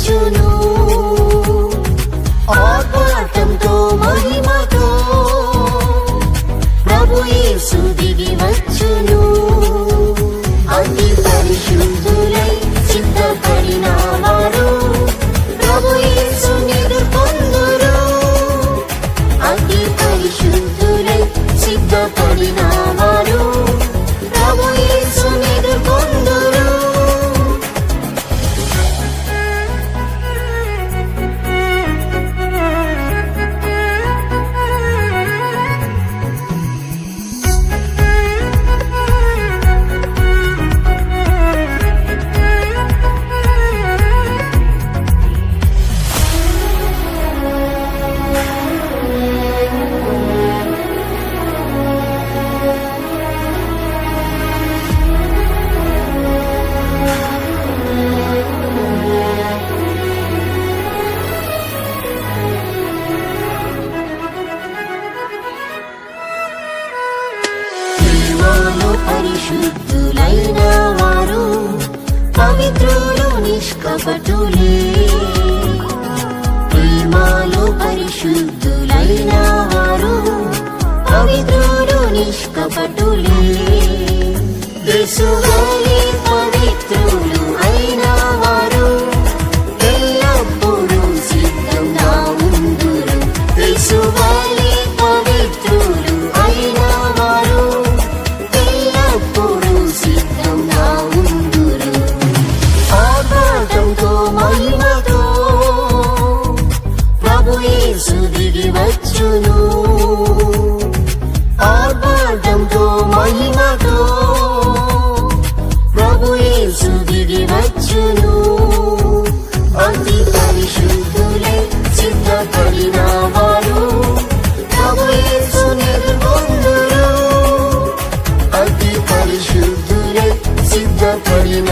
వచ్చును, ఆర్భాటంతో మహిమతో ప్రభు యేసు దిగి వచ్చును. అతి పరిశుద్ధులై సిద్ధపడిన వారు ప్రభు యేసుని ఎదుర్కొందురు. అతి పరిశుద్ధులై సిద్ధపడిన వారు ప్రభు యేసుని ఎదుర్కొందురు. పరిశుద్ధులైన వారు పవిత్రులు నిష్కపటులే, ప్రేమలో పరిశుద్ధులైన వారు పవిత్రులు నిష్కపటులే. యేసువలె పవిత్రులు అయిన వారు ఎల్లప్పుడూ సిద్ధంగా ఉందురు. యేసువలె పవిత్రులు అయిన వారు ఎల్లప్పుడూ సిద్ధంగా ఉందురు. ఆర్భాటంతో మహిమతో ప్రభు యేసు దిగి వచ్చును, ఆర్భాటంతో మహిమతో ప్రభు యేసు దిగి వచ్చును. అతి పరిశుద్ధులై సిద్ధపడిన వారు ప్రభు యేసుని ఎదుర్కొందురు. అతి పరిశుద్ధులై సిద్ధపడిన